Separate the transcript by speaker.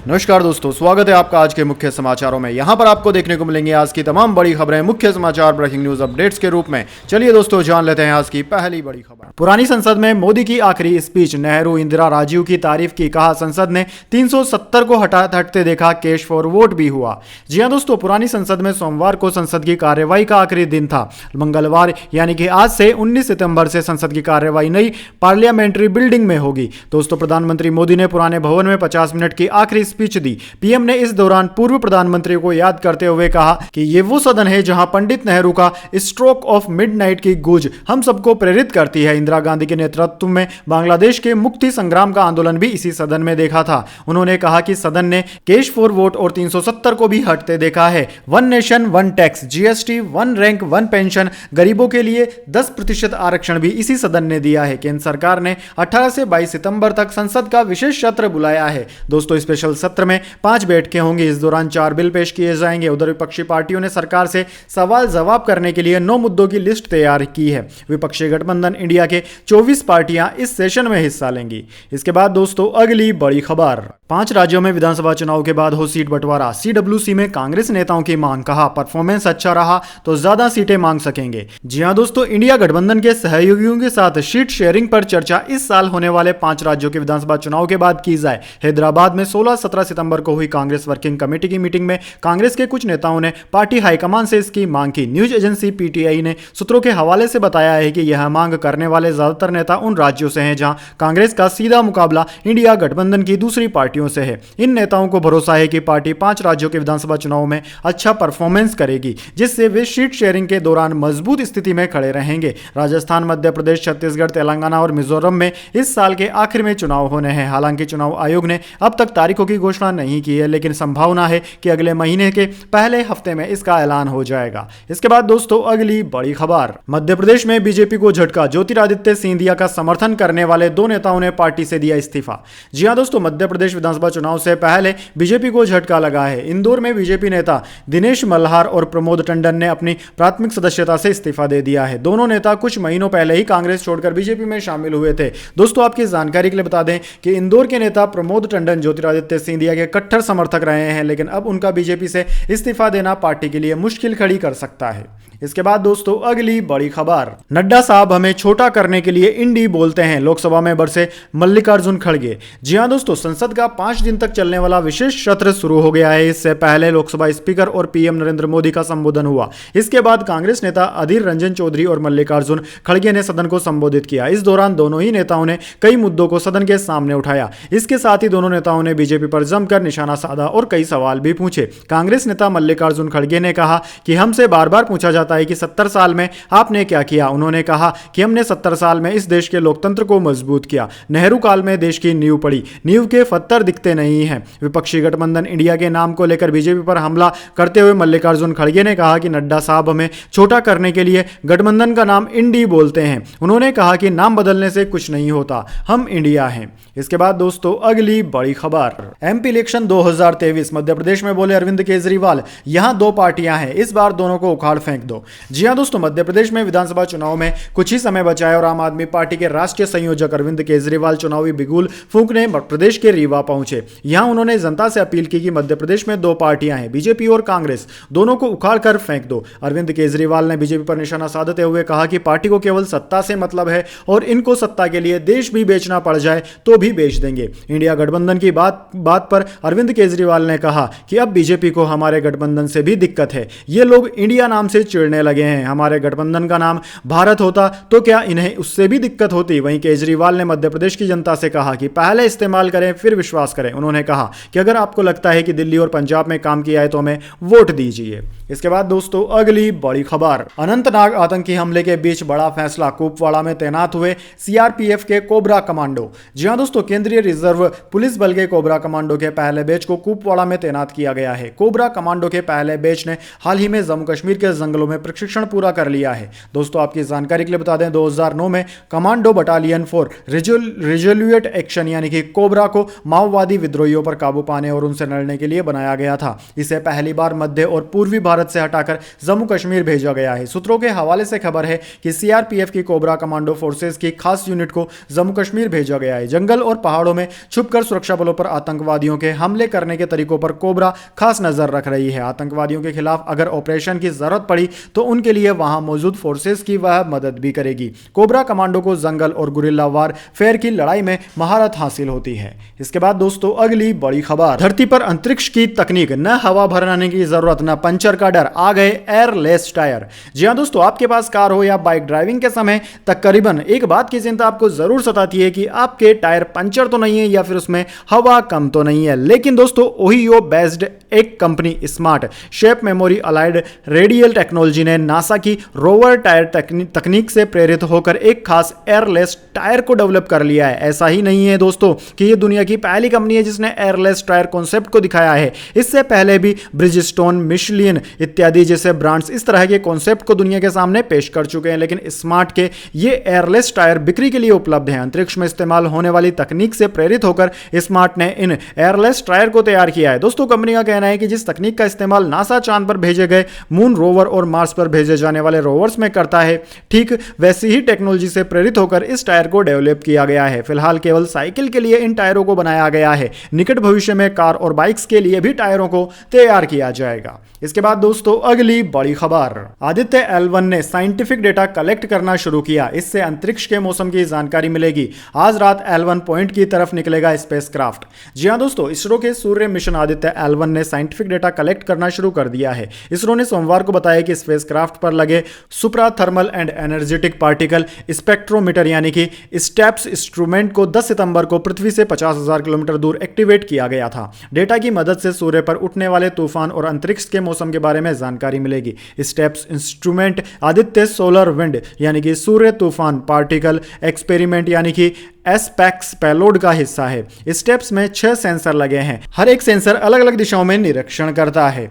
Speaker 1: नमस्कार दोस्तों, स्वागत है आपका आज के मुख्य समाचारों में। यहां पर आपको देखने को मिलेंगे आज की तमाम बड़ी खबरें मुख्य समाचार ब्रेकिंग न्यूज अपडेट्स के रूप में। चलिए दोस्तों, जान लेते हैं आज की पहली बड़ी खबर। पुरानी संसद में मोदी की आखिरी स्पीच, नेहरू, इंदिरा, राजीव की तारीफ की। कहा संसद ने 370 को हटते देखा, कैश फॉर वोट भी हुआ। जी हां दोस्तों, पुरानी संसद में सोमवार को संसद की कार्यवाही का आखिरी दिन था। मंगलवार यानी कि आज से 19 सितंबर से संसद की कार्यवाही नई पार्लियामेंट्री बिल्डिंग में होगी। दोस्तों, प्रधानमंत्री मोदी ने पुराने भवन में 50 मिनट की आखिरी स्पीच दी। पीएम ने इस दौरान पूर्व प्रधानमंत्री को याद करते हुए कहा कि ये वो सदन है जहां पंडित नेहरू का स्ट्रोक ऑफ मिडनाइट की गूंज हम सबको प्रेरित करती है। इंदिरा गांधी के नेतृत्व में बांग्लादेश के मुक्ति संग्राम का आंदोलन भी इसी सदन में देखा था। उन्होंने कहा कि सदन ने कैश फॉर वोट और 370 को भी हटते देखा है। One nation one tax, GST, one rank one pension, गरीबों के लिए 10% आरक्षण भी इसी सदन ने दिया है। केंद्र सरकार ने 18 से 22 सितंबर तक संसद का विशेष सत्र बुलाया है। दोस्तों, स्पेशल सत्र में 5 बैठकें होंगी। इस दौरान 4 बिल पेश किए जाएंगे। उधर विपक्षी पार्टियों ने सरकार से सवाल जवाब करने के लिए 9 मुद्दों की लिस्ट तैयार की है। विपक्षी गठबंधन इंडिया के 24 पार्टियां इस सेशन में हिस्सा लेंगी। इसके बाद दोस्तों, अगली बड़ी खबर। 5 राज्यों में विधानसभा चुनाव के बाद हो सीट बंटवारा। सीडब्ल्यूसी में कांग्रेस नेताओं की मांग। कहा परफॉर्मेंस अच्छा रहा तो ज्यादा सीटें मांग सकेंगे। जी हां दोस्तों, इंडिया गठबंधन के सहयोगियों के साथ सीट शेयरिंग पर चर्चा इस साल होने वाले 5 राज्यों के विधानसभा चुनाव के बाद की जाए। हैदराबाद में 16-17 सितंबर को हुई कांग्रेस वर्किंग कमेटी की मीटिंग में कांग्रेस के कुछ नेताओं ने पार्टी हाईकमान से इसकी मांग की। न्यूज एजेंसी पीटीआई ने सूत्रों के हवाले से बताया है कि यह मांग करने वाले ज्यादातर नेता उन राज्यों से हैं जहां कांग्रेस का सीधा मुकाबला इंडिया गठबंधन की दूसरी पार्टियों से है। इन नेताओं को भरोसा है कि पार्टी 5 राज्यों के विधानसभा चुनाव में अच्छा परफॉर्मेंस करेगी, जिससे वे सीट शेयरिंग के दौरान मजबूत स्थिति में खड़े रहेंगे। राजस्थान, मध्य प्रदेश, छत्तीसगढ़, तेलंगाना और मिजोरम में इस साल के आखिर में चुनाव होने हैं। हालांकि चुनाव आयोग ने अब तक तारीखों की घोषणा नहीं की है, लेकिन संभावना है कि अगले महीने के पहले हफ्ते में इसका ऐलान हो जाएगा। इसके बाद दोस्तों, अगली बड़ी खबर। मध्य प्रदेश में बीजेपी को झटका। ज्योतिरादित्य सिंधिया का समर्थन करने वाले 2 नेताओं ने पार्टी से दिया इस्तीफा। जी हां दोस्तों, मध्य प्रदेश विधानसभा चुनाव से पहले बीजेपी को झटका लगा है। इंदौर में बीजेपी नेता दिनेश मल्हार और प्रमोद टंडन ने अपनी प्राथमिक सदस्यता से इस्तीफा दे दिया है। दोनों नेता कुछ महीनों पहले ही कांग्रेस छोड़कर बीजेपी में शामिल हुए थे। दोस्तों, आपकी जानकारी के लिए बता दें कि इंदौर के नेता प्रमोद टंडन ज्योतिरादित्य सिंधिया के कट्टर समर्थक रहे हैं, लेकिन अब उनका बीजेपी से इस्तीफा देना पार्टी के लिए मुश्किल खड़ी कर सकता है। इसके बाद दोस्तों, अगली बड़ी खबर। नड्डा साहब हमें छोटा करने के लिए इंडी बोलते हैं। लोकसभा में बरसे मल्लिकार्जुन खड़गे। जी हां दोस्तों, संसद का 5 दिन तक चलने वाला विशेष सत्र शुरू हो गया है। इससे पहले लोकसभा स्पीकर और पीएम नरेंद्र मोदी का संबोधन हुआ। इसके बाद कांग्रेस नेता अधीर रंजन चौधरी और मल्लिकार्जुन खड़गे ने सदन को संबोधित किया। इस दौरान दोनों ही नेताओं ने कई मुद्दों को सदन के सामने उठाया। इसके साथ ही दोनों नेताओं ने बीजेपी पर जमकर निशाना साधा और कई सवाल भी पूछे। कांग्रेस नेता मल्लिकार्जुन खड़गे ने कहा कि हमसे बार बार पूछा जाता है कि 70 साल में आपने क्या किया। उन्होंने कहा कि हमने 70 साल में इस देश के लोकतंत्र को मजबूत किया। नेहरू काल में देश की नींव पड़ी, नींव के पत्थर दिखते नहीं हैं। विपक्षी गठबंधन इंडिया के नाम को लेकर बीजेपी पर हमला करते हुए मल्लिकार्जुन खड़गे ने कहा कि नड्डा साहब हमें छोटा करने के लिए गठबंधन का नाम इंडी बोलते हैं। उन्होंने कहा कि नाम बदलने से कुछ नहीं होता, हम इंडिया हैं। इसके बाद दोस्तों, अगली बड़ी खबर। MP election 2023। मध्य प्रदेश में बोले अरविंद केजरीवाल, यहां 2 पार्टियां हैं, इस बार दोनों को उखाड़ फेंक दो। जी हां दोस्तों, मध्य प्रदेश में विधानसभा चुनाव में कुछ ही समय बचा है और आम आदमी पार्टी के राष्ट्रीय संयोजक अरविंद केजरीवाल चुनावी बिगुल फूंकने प्रदेश के रीवा पहुंचे। यहां उन्होंने जनता से अपील की कि मध्य प्रदेश में 2 पार्टियां हैं, बीजेपी और कांग्रेस, दोनों को उखाड़ कर फेंक दो। अरविंद केजरीवाल ने बीजेपी पर निशाना साधते हुए कहा कि पार्टी को केवल सत्ता से मतलब है और इनको सत्ता के लिए देश भी बेचना पड़ जाए तो भी बेच देंगे। इंडिया गठबंधन की बात पर अरविंद केजरीवाल ने कहा कि अब बीजेपी को हमारे गठबंधन से भी दिक्कत है। ये लोग इंडिया नाम से चिढ़ने लगे हैं। हमारे गठबंधन का नाम भारत होता तो क्या इन्हें उससे भी दिक्कत होती। वहीं केजरीवाल ने मध्य प्रदेश की जनता से कहा कि पहले इस्तेमाल करें फिर विश्वास करें। उन्होंने कहा कि अगर आपको लगता है कि दिल्ली और पंजाब में काम किया है तो हमें वोट दीजिए। इसके बाद दोस्तों, अगली बड़ी खबर। अनंतनाग आतंकी हमले के बीच बड़ा फैसला। कुपवाड़ा में तैनात हुए सीआरपीएफ के कोबरा कमांडो। जी हां दोस्तों, केंद्रीय रिजर्व पुलिस बल के कोबरा कमांडो के पहले बैच को कुपवाड़ा में तैनात किया गया है। कोबरा कमांडो के पहले बैच ने हाल ही में जम्मू कश्मीर के जंगलों में प्रशिक्षण पूरा कर लिया है। दोस्तों आपकी जानकारी के लिए बता दें 2009 में commando battalion for resolute action यानी कि कोबरा को माओवादी विद्रोहियों पर काबू पाने और उनसे लड़ने के लिए बनाया गया था। इसे पहली बार मध्य और पूर्वी भारत से हटाकर जम्मू कश्मीर भेजा गया है। सूत्रों के हवाले से खबर है कि सीआरपीएफ की कोबरा कमांडो फोर्सेस की खास यूनिट को जम्मू कश्मीर भेजा गया है। जंगल और पहाड़ों में छुपकर सुरक्षा बलों पर आतंकवादियों के हमले करने के तरीकों पर कोबरा खास नजर रख रही है। आतंकवादियों के खिलाफ अगर ऑपरेशन की जरूरत पड़ी तो उनके लिए वहां मौजूद फोर्सेस की वह मदद भी करेगी। कोबरा कमांडो को जंगल और गुरिल्ला वारफेयर की लड़ाई में महारत हासिल होती है। इसके बाद दोस्तों अगली बड़ी खबर, धरती पर अंतरिक्ष की तकनीक, न हवा भरने की जरूरत न पंचर का डर, आ गए एयरलेस टायर। जी हां दोस्तों, आपके पास कार हो या बाइक, ड्राइविंग के समय तकरीबन एक बात की चिंता आपको जरूर सताती है कि आपके टायर पंचर तो नहीं है या फिर उसमें हवा कम तो नहीं है। लेकिन दोस्तों ओहियो बेस्ड एक company smart shape memory allied radial technology ने नासा की रोवर टायर तकनीक से प्रेरित होकर एक खास एयरलेस टायर को डेवलप कर लिया है। ऐसा ही नहीं है दोस्तों कि यह दुनिया की पहली कंपनी है जिसने एयरलेस टायर कॉन्सेप्ट को दिखाया है। इससे पहले भी ब्रिजस्टोन, मिशेलिन इत्यादि जैसे ब्रांड्स इस तरह के कॉन्सेप्ट को दुनिया के सामने पेश कर चुके हैं, लेकिन स्मार्ट के ये एयरलेस टायर बिक्री के लिए उपलब्ध हैं। अंतरिक्ष में इस्तेमाल होने वाली तकनीक से प्रेरित होकर स्मार्ट ने इन एयरलेस टायर को तैयार किया है। दोस्तों कंपनी का कहना है कि जिस तकनीक का इस्तेमाल नासा चांद पर भेजे गए मून रोवर और मार्स पर भेजे जाने वाले रोवर्स में करता है, ठीक वैसी ही टेक्नोलॉजी से प्रेरित होकर इस टायर को डेवलप किया गया है। फिलहाल केवल साइकिल के लिए इन टायरों को बनाया गया है। निकट भविष्य में कार और बाइक्स के लिए भी टायरों को तैयार किया जाएगा। इसके बाद दोस्तों अगली बड़ी खबर, आदित्य L1 ने साइंटिफिक डेटा कलेक्ट करना शुरू किया। इससे अंतरिक्ष के मौसम की जानकारी मिलेगी। आज रात L1 पॉइंट की तरफ निकलेगा स्पेसक्राफ्ट। जी हां दोस्तों, इसरो के सूर्य मिशन आदित्य L1 ने साइंटिफिक डेटा कलेक्ट करना शुरू कर दिया है। इसरो ने सोमवार को बताया कि स्पेसक्राफ्ट पर लगे supra thermal and energetic particle spectrometer यानी कि स्टेप्स इंस्ट्रूमेंट को 10 सितंबर को पृथ्वी से 50,000 किलोमीटर दूर एक्टिवेट किया गया था। डेटा की मदद से सूर्य पर उठने वाले तूफान और अंतरिक्ष के मौसम के बारे में जानकारी मिलेगी। Steps instrument Aditya solar wind यानी कि सूर्य तूफान पार्टिकल एक्सपेरिमेंट यानी कि एसपैक्स पेलोड का हिस्सा है। स्टेप्स में 6 सेंसर लगे हैं। हर एक सेंसर अलग अलग दिशाओं में निरीक्षण करता है।